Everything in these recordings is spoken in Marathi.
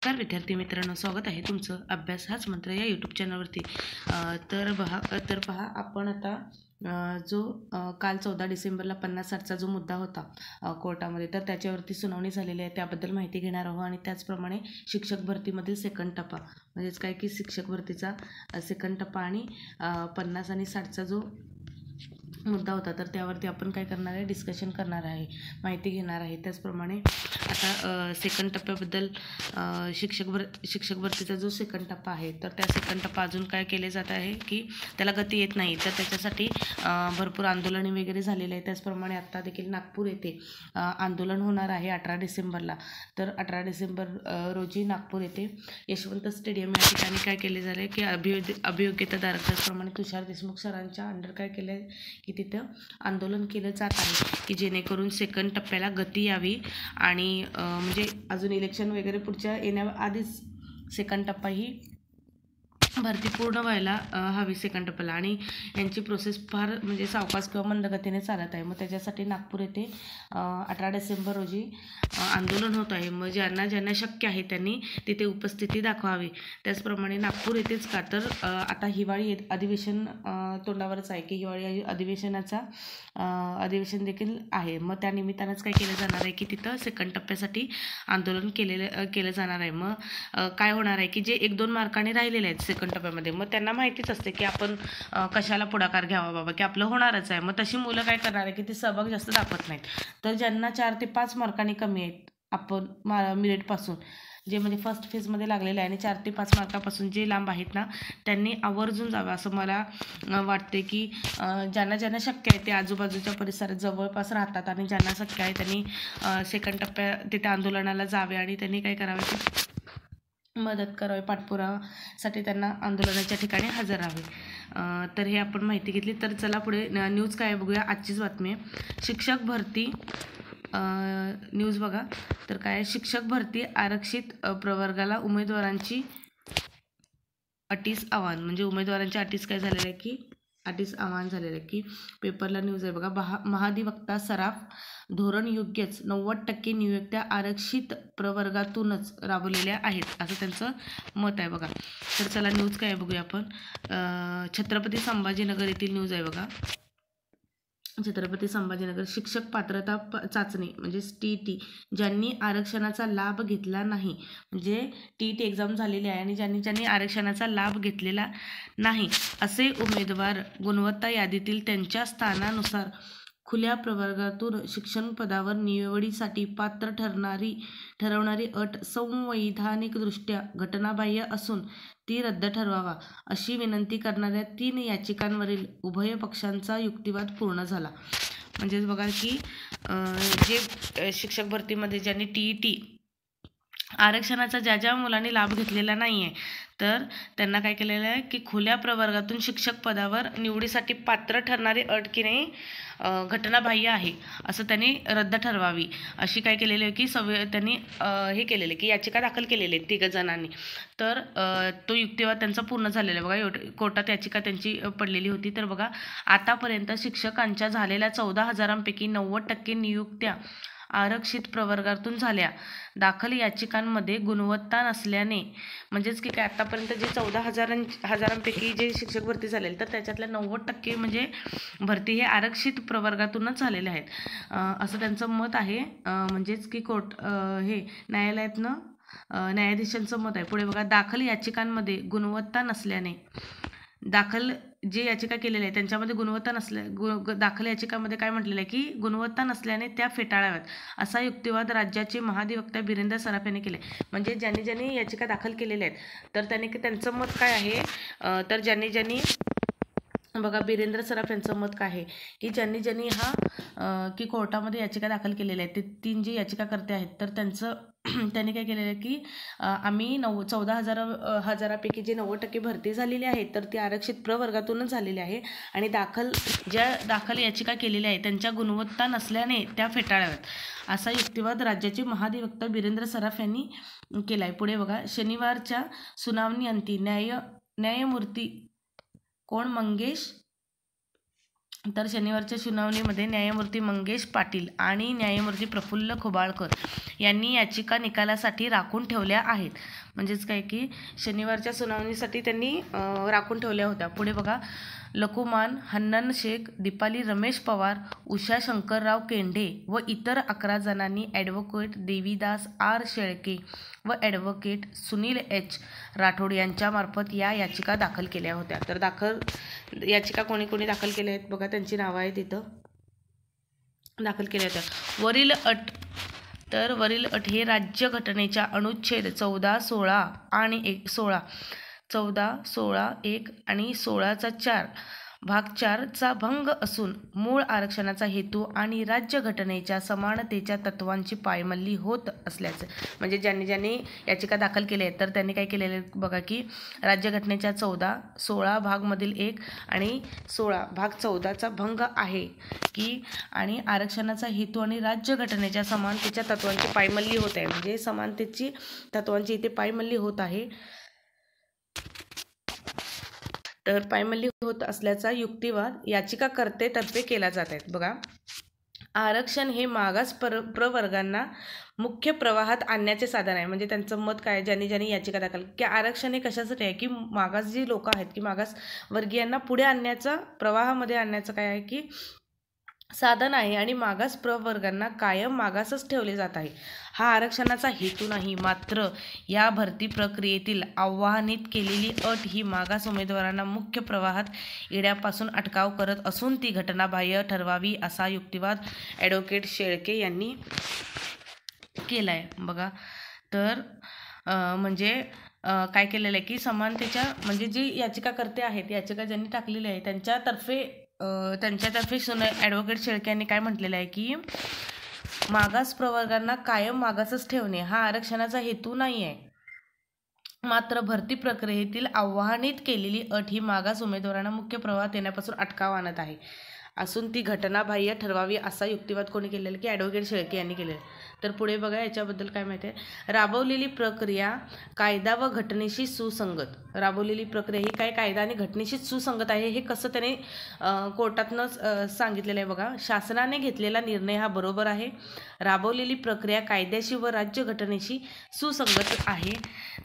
नमस्कार विद्यार्थी मित्रांनो, स्वागत आहे तुमचं अभ्यास हाच मंत्र या यूट्यूब चॅनलवरती. तर पहा आपण आता जो काल 14 डिसेंबरला 50-60चा जो मुद्दा होता कोर्टामध्ये, तर त्याच्यावरती सुनावणी झालेली आहे. त्याबद्दल माहिती घेणार आहोत आणि त्याचप्रमाणे शिक्षक भरतीमधील सेकंड टप्पा म्हणजेच काय की शिक्षक भरतीचा सेकंड टप्पा आणि 50 आणि 60चा जो मुद्दा होता तर त्यावरती आपण काय करणार आहे, डिस्कशन करणार आहे, माहिती घेणार आहे. त्याचप्रमाणे आता सेकंड टप्प्याबद्दल शिक्षक भरतीचा जो सेकंड टप्पा आहे तर त्या सेकंड टप्पा अजून काय केले जात आहे की त्याला गती येत नाही, तर त्याच्यासाठी भरपूर आंदोलने वगैरे झालेले आहे. त्याचप्रमाणे आत्ता देखील नागपूर येथे आंदोलन होणार आहे 18 डिसेंबरला. तर 18 डिसेंबर रोजी नागपूर येथे यशवंत स्टेडियम या ठिकाणी काय केले झाले की अभियोग्यताधारक त्याचप्रमाणे तुषार देशमुख सरांच्या अंडर काय केले की तिथं आंदोलन केलं जात आहे की जेणेकरून सेकंड टप्प्याला गती यावी आणि म्हणजे अजून इलेक्शन वगैरे पुढच्या येण्याआधीच सेकंड टप्पा ही भरती पूर्ण व्हायला हवी सेकंड टप्प्याला. आणि यांची प्रोसेस फार म्हणजे सावकाश किंवा मंदगतीने चालत आहे. मग त्याच्यासाठी नागपूर येथे 18 डिसेंबर रोजी आंदोलन होत आहे. मग ज्यांना शक्य आहे त्यांनी तिथे उपस्थिती दाखवावी. त्याचप्रमाणे नागपूर येथेच का तर आता हिवाळी अधिवेशन तोंडावरच आहे की हिवाळी अधिवेशन देखील आहे. मग त्या निमित्तानंच काय केलं जाणार आहे की तिथं सेकंड टप्प्यासाठी आंदोलन केलं जाणार आहे. मग काय होणार आहे की जे 1-2 मार्काने राहिलेले आहेत सेकंड टप्प्यामध्ये, मग त्यांना माहितीच असते की आपण कशाला पुढाकार घ्यावा बाबा की आपलं होणारच आहे. मग तशी मुलं काय करणार आहे की ते सहभाग जास्त दाखवत नाहीत. तर ज्यांना 4 ते 5 मार्कांनी कमी आहेत आपण मेरिटपासून जे म्हणजे फर्स्ट फेजमध्ये लागलेले आहे आणि 4 ते 5 मार्कापासून जे लांब आहेत ना त्यांनी आवर्जून जावं असं मला वाटते की ज्यांना शक्य आहे ते आजूबाजूच्या परिसरात जवळपास राहतात आणि ज्यांना शक्य आहे त्यांनी सेकंड टप्प्यात तिथे आंदोलनाला जावे आणि त्यांनी काय करावे की मदत करावी, पाठपुरावासाठी त्यांना आंदोलनाच्या ठिकाणी हजर राहावे. तर हे आपण माहिती घेतली. तर चला पुढे न्यूज काय बघूया. आजचीच बातमी आहे शिक्षक भरती न्यूज बघा. तर काय शिक्षक भरती आरक्षित प्रवर्गाला उमेदवारांची अटीस आव्हान, म्हणजे उमेदवारांच्या अटीस काय झालेलं आहे की अटीस आव्हान झालेलं आहे की पेपरला न्यूज आहे बघा. महाधिवक्ता सराफ धोरण योग्यच 90% नियुक्त्या आरक्षित प्रवर्गातूनच राबवलेल्या आहेत असं त्यांचं मत आहे बघा. तर चला न्यूज काय बघूया आपण. छत्रपती संभाजीनगर येथील न्यूज आहे बघा. छत्रपती संभाजीनगर शिक्षक पात्रता चाचणी म्हणजे TET ज्यांनी आरक्षणाचा लाभ घेतला नाही, म्हणजे TET एक्झाम झालेली आहे आणि ज्यांनी आरक्षणाचा लाभ घेतलेला नाही असे उमेदवार गुणवत्ता यादीतील त्यांच्या स्थानानुसार खुल्या प्रवर्गातून शिक्षण पदावर निवडीसाठी पात्र ठरवणारी अट संवैधानिकदृष्ट्या घटनाबाह्य असून ती रद्द ठरवावा अशी विनंती करणाऱ्या 3 याचिकांवरील उभय पक्षांचा युक्तिवाद पूर्ण झाला. म्हणजेच बघा की जे शिक्षक भरतीमध्ये ज्यांनी TET आरक्षणाचा ज्या मुलांनी लाभ घेतलेला नाही आहे तर त्यांना काय केलेलं आहे की खुल्या प्रवर्गातून शिक्षक पदावर निवडीसाठी पात्र ठरणारी अट की नाही घटनाबाह्य आहे असं त्यांनी रद्द ठरवावी अशी काय केलेली आहे की त्यांनी हे केलेलं की याचिका दाखल केलेली आहे 3 जणांनी. तर तो युक्तिवाद त्यांचा पूर्ण झालेला आहे बघा. कोर्टात याचिका त्यांची पडलेली होती. तर बघा आतापर्यंत शिक्षकांच्या झालेल्या 14,000पैकी 90% नियुक्त्या आरक्षित प्रवर्गातून झाल्या. दाखल याचिकांमध्ये गुणवत्ता नसल्याने, म्हणजेच की काय आतापर्यंत जे 14,000पैकी जे शिक्षक भरती झालेले तर त्याच्यातल्या 90% म्हणजे भरती हे आरक्षित प्रवर्गातूनच झालेले आहेत असं त्यांचं मत आहे. म्हणजेच की हे न्यायाधीशांचं मत आहे. पुढे बघा दाखल याचिकांमध्ये गुणवत्ता नसल्याने जे याचिका केलेल्या आहे त्यांच्यामध्ये गुणवत्ता दाखल याचिकामध्ये काय म्हटलेलं आहे की गुणवत्ता नसल्याने त्या फेटाळाव्यात असा युक्तिवाद राज्याचे महाधिवक्ता बिरेंद्र सराफ यांनी केले. म्हणजे ज्यांनी याचिका दाखल केलेल्या आहेत तर त्यांचं मत काय आहे. तर ज्यांनी बघा बिरेंद्र सराफ यांचं मत काय आहे की ज्यांनी की कोर्टामध्ये याचिका दाखल केलेल्या आहेत ते 3 जे याचिकाकर्ते आहेत तर त्यांनी काय केलेलं आहे की आम्ही 14,000पैकी जे 90% भरती झालेली आहे तर ती आरक्षित प्रवर्गातूनच झालेली आहे आणि दाखल याचिका केलेल्या आहेत त्यांच्या गुणवत्ता नसल्याने त्या फेटाळाव्यात असा युक्तिवाद राज्याचे महाधिवक्ता बिरेंद्र सराफ यांनी केला आहे. पुढे बघा शनिवारच्या सुनावणीअंती न्यायमूर्ती कोण मंगेश तर शनिवारच्या सुनावणीमध्ये न्यायमूर्ती मंगेश पाटील आणि न्यायमूर्ती प्रफुल्ल खोबाळकर यांनी याचिका निकालासाठी राखून ठेवल्या आहेत. म्हणजेच काय की शनिवारच्या सुनावणीसाठी त्यांनी राखून ठेवल्या होत्या. पुढे बघा, लकुमान, हन्नन शेख, दीपाली रमेश पवार, उषा शंकरराव केंढे व इतर 11 जणांनी ॲडव्होकेट देवीदास आर शेळके व ॲडव्होकेट सुनील एच राठोड यांच्यामार्फत या याचिका दाखल केल्या होत्या. तर याचिका कोणी कोणी दाखल केल्या आहेत बघा, त्यांची नावं आहेत तिथं दाखल केल्या होत्या. वरील अट हे राज्यघटनेच्या अनुच्छेद 14, 16 आणि 1 आणि 16(4) भाग 4चा भंग असून मूळ आरक्षणाचा हेतू आणि राज्यघटनेच्या समानतेच्या तत्वांची पायमल्ली होत असल्याचं. म्हणजे ज्यांनी याचिका दाखल केल्या आहेत तर त्यांनी काय केलेलं आहे बघा की राज्यघटनेच्या 14, 16 भागमधील 1 आणि 16 भाग 14चा भंग आहे की आणि आरक्षणाचा हेतू आणि राज्यघटनेच्या समानतेच्या तत्वांची पायमल्ली होत आहे. म्हणजे समानतेची तत्वांची इथे पायमल्ली होत आहे. तर पायमल्ली होत असल्याचा युक्तिवाद याचिकाकर्तेतर्फे केला जात आहे. बघा, आरक्षण हे मागास प्रवर्गांना मुख्य प्रवाहात आणण्याचे साधन आहे. म्हणजे त्यांचं मत काय, ज्यांनी याचिका दाखल की आरक्षण हे कशासाठी आहे की मागास जी लोक आहेत की मागास वर्गीयांना पुढे आणण्याचा, प्रवाहामध्ये आणण्याचं काय आहे की साधन आहे आणि मागास प्रवर्गांना कायम मागासच ठेवले जात आहे. हा आरक्षणाचा हेतू नाही. मात्र या भरती प्रक्रियेतील आवाहनीत केलेली अट ही मागास उमेदवारांना मुख्य प्रवाहात येण्यापासून अटकाव करत असून ती घटनाबाह्य ठरवावी असा युक्तिवाद ॲडव्होकेट शेळके यांनी केला आहे. बघा, तर म्हणजे काय केलेलं आहे की समानतेच्या, म्हणजे जी याचिकाकर्ते आहेत, याचिका ज्यांनी टाकलेली आहे त्यांच्यातर्फे ॲडव्होकेट शेळके यांनी काय म्हटलेलं आहे की मागास प्रवर्गांना कायम मागासच ठेवणे हा आरक्षणाचा हेतू नाही आहे. मात्र भरती प्रक्रियेतील आवाहनीत केलेली अट ही मागास उमेदवारांना मुख्य प्रवाहात येण्यापासून अटकाव आणत आहे असून ती घटनाबाह्य ठरवावी असा युक्तिवाद कोणी केलेला की ॲडव्होकेट शेळके यांनी केलेला. तर पुढे बघा, याच्याबद्दल काय माहिती आहे. राबवलेली प्रक्रिया कायदा व घटनेशी सुसंगत. राबवलेली प्रक्रिया ही काय कायदा आणि घटनेशी सुसंगत आहे. हे कसं त्याने कोर्टातनं सांगितलेलं आहे बघा. शासनाने घेतलेला निर्णय हा बरोबर आहे. राबवलेली प्रक्रिया कायद्याशी व राज्यघटनेशी सुसंगत आहे.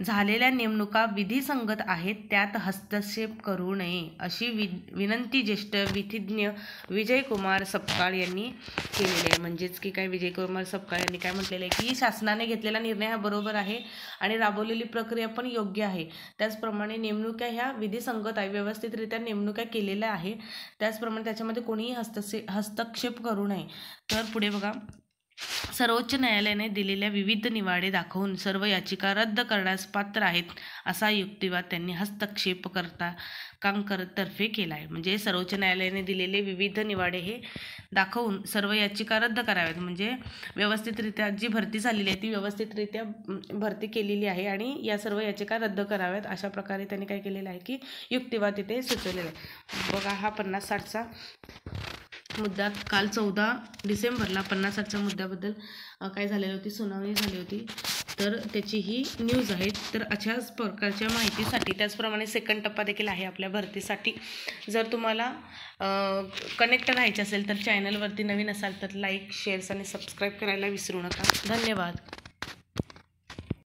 झालेल्या नेमणुका विधिसंगत आहेत. त्यात हस्तक्षेप करू नये अशी विनंती ज्येष्ठ विधिज्ञ विजयकुमार सपकाळ यांनी केलेली आहे. म्हणजेच की काय, विजयकुमार सपकाळ यांनी काय म्हटलेलं आहे की शासनाने घेतलेला निर्णय हा बरोबर आहे आणि राबवलेली प्रक्रिया पण योग्य आहे. त्याचप्रमाणे नेमणुका ह्या विधिसंगत आहे, व्यवस्थितरित्या नेमणुका केलेल्या आहे. त्याचप्रमाणे त्याच्यामध्ये कोणीही हस्तक्षेप करू नये. तर पुढे बघा, सर्वोच्च न्यायालयाने दिलेल्या विविध निवाडे दाखवून सर्व याचिका रद्द करण्यास पात्र आहेत असा युक्तिवाद त्यांनी हस्तक्षेपकर्त्यांतर्फे केला आहे. म्हणजे सर्वोच्च न्यायालयाने दिलेले विविध निवाडे हे दाखवून सर्व याचिका रद्द कराव्यात. म्हणजे व्यवस्थितरित्या जी भरती झालेली आहे ती व्यवस्थितरित्या भरती केलेली आहे आणि या सर्व याचिका रद्द कराव्यात अशा प्रकारे त्यांनी काय केलेलं आहे की युक्तिवाद इथे सुचवलेला आहे. बघा, हा 50-60चा मुद्दा काल 14 डिसेंबरला 50-60च्या मुद्द्याबद्दल काय झालेली होती, सुनावणी झाली होती. तर त्याची ही न्यूज आहे. तर अशाच प्रकारच्या माहितीसाठी त्याचप्रमाणे सेकंड टप्पा देखील आहे आपल्या भरतीसाठी. जर तुम्हाला कनेक्ट राहायचे असेल तर चॅनलवरती नवीन असाल तर लाईक, शेअर्स आणि सबस्क्राईब करायला विसरू नका. धन्यवाद.